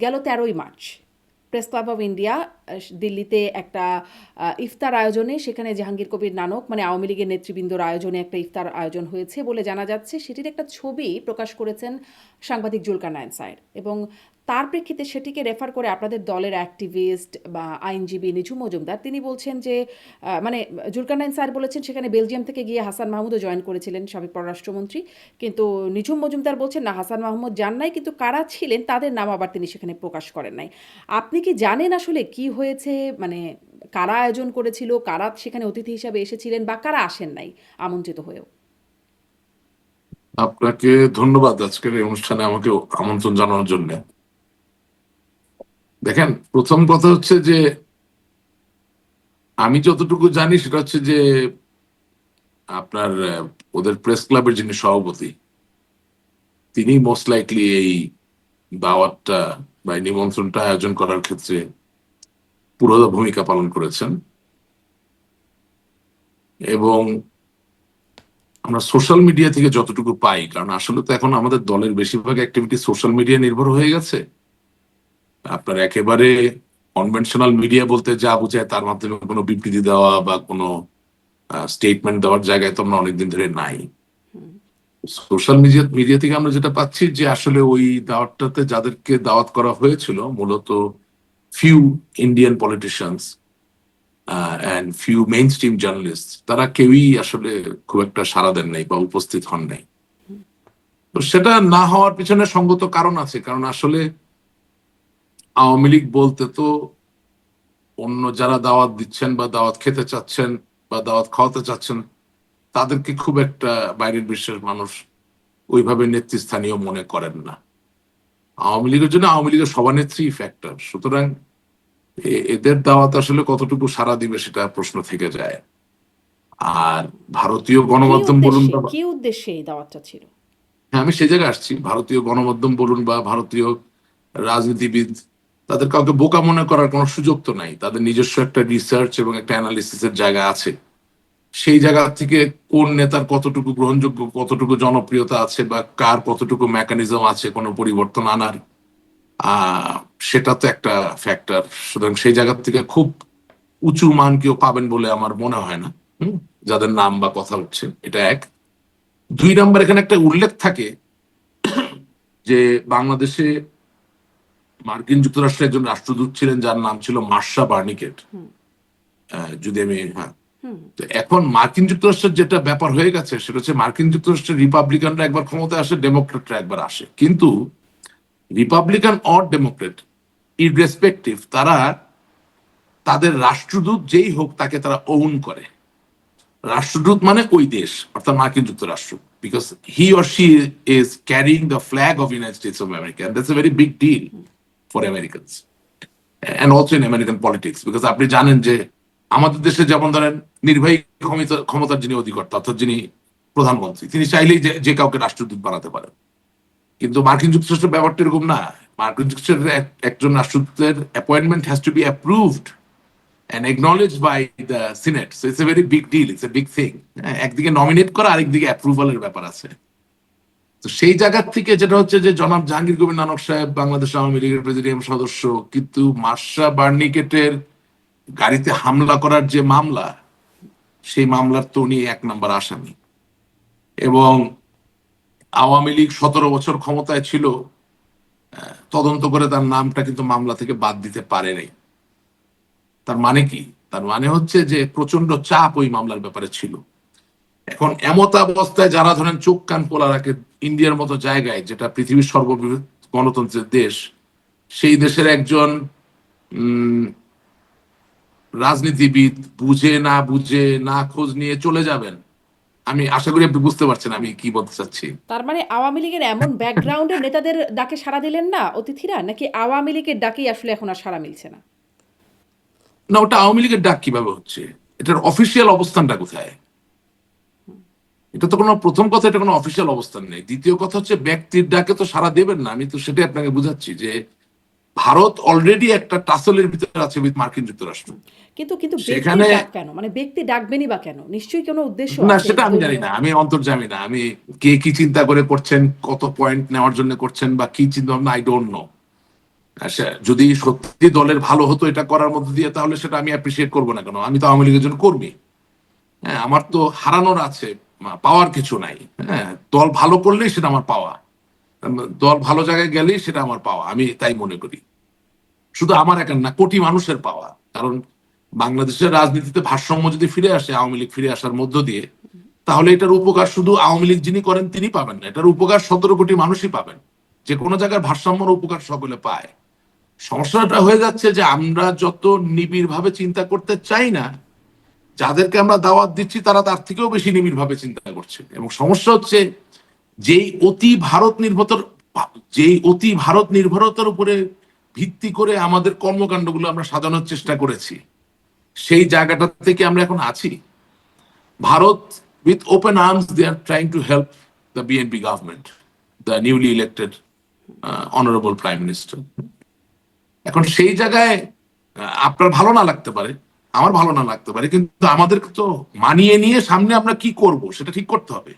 গেল 13ই March press club of India দিল্লিতে একটা ইফতার আয়োজনে, সেখানে জাহাঙ্গীর কবির নানক মানে আওয়ামী লীগের নেতৃবৃন্দর আয়োজনে একটা ইফতার আয়োজন হয়েছে বলে জানা যাচ্ছে। সেটির একটা ছবি প্রকাশ করেছেন সাংবাদিক জুলকারনাইন সায়ের, এবং তার প্রেক্ষিতে সেটিকে রেফার করে আপনাদের দলের অ্যাক্টিভিস্ট বা আইনজীবী নিঝুম মজুমদার তিনি বলছেন যে মানে জুলকারনাইন স্যার বলেছেন সেখানে বেলজিয়াম থেকে গিয়ে হাসান মাহমুদও জয়েন করেছিলেন, সাবেক পররাষ্ট্রমন্ত্রী। কিন্তু নিঝুম মজুমদার বলছেন না, হাসান মাহমুদ যান নাই, কিন্তু কারা ছিলেন তাদের নাম আবার তিনি সেখানে প্রকাশ করেন নাই। আপনি কি জানেন আসলে কি হয়েছে, মানে কারা আয়োজন করেছিল, কারা সেখানে অতিথি হিসাবে এসেছিলেন বা কারা আসেন নাই আমন্ত্রিত হয়েও? আপনাকে ধন্যবাদ আজকের এই অনুষ্ঠানে আমাকে আমন্ত্রণ জানানোর জন্য। দেখেন, প্রথম কথা হচ্ছে যে আমি যতটুকু জানি সেটা হচ্ছে যে আপনার ওদের প্রেস ক্লাবের যিনি সভাপতি তিনি মোস্ট লাইকলি এই দাওয়াতটা বা এই নিমন্ত্রণটা আয়োজন করার ক্ষেত্রে পুরো ভূমিকা পালন করেছেন। এবং আমরা সোশ্যাল মিডিয়া থেকে যতটুকু পাই, কারণ আসলে তো এখন আমাদের দলের বেশিরভাগ অ্যাক্টিভিটি সোশ্যাল মিডিয়া নির্ভর হয়ে গেছে। আপনার একেবারে কনভেনশনাল মিডিয়া বলতে যা বোঝায় তার মাধ্যমে কোনো বিবৃতি দেওয়া বা কোনো স্টেটমেন্ট দেওয়ার জায়গায় তো আমরা অনেকদিন ধরে নাই। সোশ্যাল মিডিয়া মিডিয়া থেকে আমরা যেটা পাচ্ছি যে আসলে ওই দাওয়াতটাতে যাদেরকে দাওয়াত করা হয়েছিল মূলত few Indian politicians and few main stream journalist, তারা কেউই আসলে খুব একটা সাড়া দেন নাই বা উপস্থিত হন নাই। তো সেটা না হওয়ার পিছনে সঙ্গত কারণ আছে, কারণ আসলে আওয়ামী লীগ বলতে তো অন্য যারা দাওয়াত দিচ্ছেন বা দাওয়াত খেতে চাচ্ছেন বা দাওয়াত খাওয়াতে চাচ্ছেন তাদেরকে খুব একটা বাইরের বিশ্বের মানুষ ওইভাবে নেতৃস্থানীয় মনে করেন না। আওয়ামী লীগের জন্য আওয়ামী লীগের সভানেত্রী ফ্যাক্টর, সুতরাং এদের দাওয়াত আসলে কতটুকু সাড়া দিবে সেটা প্রশ্ন থেকে যায়। আর ভারতীয় কি গণমাধ্যম বলুন উদ্দেশ্যে বা, কি উদ্দেশ্যে এই দাওয়াতটা ছিল? হ্যাঁ আমি সেই জায়গায় আসছি, ভারতীয় গণমাধ্যম বলুন বা ভারতীয় রাজনীতিবিদ, তাদের কাউকে বোকা মনে করার কোনো সুযোগ তো নাই। তাদের নিজস্ব একটা রিসার্চ এবং একটা অ্যানালিসিসের জায়গা আছে। সেই জায়গা থেকে কোন নেতার কতটুকু গ্রহণযোগ্য, কতটুকু জনপ্রিয়তা আছে বা কার কতটুকু মেকানিজম আছে কোনো পরিবর্তন আনার, আহ সেটা তো একটা ফ্যাক্টর। সুতরাং সেই জায়গা থেকে খুব উঁচু মান কেউ পাবেন বলে আমার মনে হয় না। হুম, যাদের নাম বা কথা উঠছে, এটা এক। দুই নাম্বার, এখানে একটা উল্লেখ থাকে যে বাংলাদেশে মার্কিন যুক্তরাষ্ট্রের একজন রাষ্ট্রদূত ছিলেন যার নাম ছিল মার্শা বার্নিকেট। হুম। যদি আমি, হ্যাঁ, হুম। তো এখন মার্কিন যুক্তরাষ্ট্রের যেটা ব্যাপার হয়ে গেছে সেটা হচ্ছে মার্কিন যুক্তরাষ্ট্রের রিপাবলিকানরা একবার ক্ষমতায় আসে, ডেমোক্রেটরা একবার আসে, কিন্তু রিপাবলিকান অর ডেমোক্রেট ইররেসপেক্টিভ তারা তাদের রাষ্ট্রদূত যেই হোক তাকে তারা ওন করে। রাষ্ট্রদূত মানে ওই দেশ, অর্থাৎ মার্কিন যুক্তরাষ্ট্র, because he or she is carrying the flag of United States of America, that's a very big deal for Americans and also in American politics. Because আপনি জানেন যে আমাদের দেশে যেমন ধরেন নির্বাহী ক্ষমতার যিনি অধিকর্তা অর্থাৎ যিনি প্রধানমন্ত্রী, তিনি চাইলেই যে যে কাউকে রাষ্ট্রদূত বানাতে পারেন। কিন্তু মার্কিন যুক্তরাষ্ট্রের ব্যাপারটা এরকম না। মার্কিন যুক্তরাষ্ট্রের একজন রাষ্ট্রদূতের appointment has to be approved and acknowledged by the Senate. So it's a very big deal. It's a big thing. একদিকে নমিনেট করা, আরেকদিকে অ্যাপ্রুভালের ব্যাপার আছে। তো সেই জায়গার থেকে যেটা হচ্ছে যে জনাব জাহাঙ্গীর কবির নানক সাহেব বাংলাদেশ আওয়ামী লীগের প্রেসিডিয়াম সদস্য, কিন্তু মার্শা বার্নিকেটের গাড়িতে হামলা করার যে মামলা, সেই মামলার তো উনি এক নাম্বার আসামি। এবং আওয়ামী লীগ 17 বছর ক্ষমতায় ছিল, তদন্ত করে তার নামটা কিন্তু মামলা থেকে বাদ দিতে পারে নাই। তার মানে কি? তার মানে হচ্ছে যে প্রচন্ড চাপ ওই মামলার ব্যাপারে ছিল। এখন এমত অবস্থায় যারা ধরেন চোখ কান খোলা রাখে, ইন্ডিয়ার মতো জায়গায় যেটা পৃথিবীর সর্ববৃহৎ গণতন্ত্রের দেশ, সেই দেশের একজন উম রাজনীতিবিদ বুঝে না বুঝে না খোঁজ নিয়ে চলে যাবেন। আমি আশা করি আপনি বুঝতে পারছেন আমি কি বলতে চাচ্ছি। তার মানে আওয়ামী লীগের এমন ব্যাকগ্রাউন্ডের নেতাদের ডাকে সাড়া দিলেন না অতিথিরা, নাকি আওয়ামী লীগের ডাকেই আসলে এখন আর সাড়া মিলছে না? না, ওটা আওয়ামী লীগের ডাক কিভাবে হচ্ছে? এটার অফিসিয়াল অবস্থানটা কোথায়? এটা তো কোনো, প্রথম কথা এটা কোনো অফিসিয়াল অবস্থান নেই। দ্বিতীয় কথা হচ্ছে ব্যক্তির ডাকে তো সাড়া দেবেন না। আমি তো সেটাই আপনাকে বুঝাচ্ছি যে ভারত অলরেডি একটা টাসলের ভিতরে আছে উইথ মার্কিন যুক্তরাষ্ট্র। কিন্তু কিন্তু ব্যক্তির সেখানে, ডাক কেন, মানে ব্যক্তি ডাকবেনই বা কেন? নিশ্চয়ই কোনো উদ্দেশ্য না আছে সেটা আমি জানি ধর্মীয়। না, আমি অন্তর্জামী না। আমি কে কি চিন্তা করে করছেন, কত পয়েন্ট নেওয়ার জন্য করছেন বা কি চিন্তা ভাবনা, আই ডোন্ট নো। আচ্ছা, যদি সত্যি দলের ভালো হতো এটা করার মধ্যে দিয়ে, তাহলে সেটা আমি অ্যাপ্রিসিয়েট করবো না কেন? আমি তো আওয়ামী লীগের জন্য কর্মী। হ্যাঁ, আমার তো হারানোর আছে, পাওয়ার কিছু নাই। হ্যাঁ, দল ভালো করলেই সেটা আমার পাওয়া, দল ভালো জায়গায় গেলেই সেটা আমার পাওয়া, আমি তাই মনে করি। শুধু আমার একার না, কোটি মানুষের পাওয়া। কারণ বাংলাদেশের রাজনীতিতে ভারসাম্য যদি ফিরে আসে আওয়ামী লীগ ফিরে আসার মধ্য দিয়ে, তাহলে এটার উপকার শুধু আওয়ামী লীগ যিনি করেন তিনি পাবেন না, এটার উপকার 17 কোটি মানুষই পাবেন। যে কোনো জায়গার ভারসাম্যর উপকার সকলে পায়। সমস্যাটা হয়ে যাচ্ছে যে আমরা যত নিবিড় ভাবে চিন্তা করতে চাই না, যাদেরকে আমরা দাওয়াত দিচ্ছি তারা তার থেকেও বেশি নিবিড় ভাবে চিন্তা করছে। এবং সমস্যা হচ্ছে যেই অতি ভারত নির্ভরতার যেই অতি ভারত নির্ভরতার উপরে ভিত্তি করে আমাদের কর্মকাণ্ডগুলো আমরা সাজানোর চেষ্টা করেছি, সেই জায়গাটা থেকে আমরা এখন আছি। Bharat with open arms they are trying to help the BNP government, the newly elected honorable prime minister. এখন সেই জায়গায় আপনার ভালো না লাগতে পারে, আমার ভালো না লাগতে পারে, কিন্তু আমাদের তো মানিয়ে নিয়ে সামনে আমরা কি করব সেটা ঠিক করতে হবে।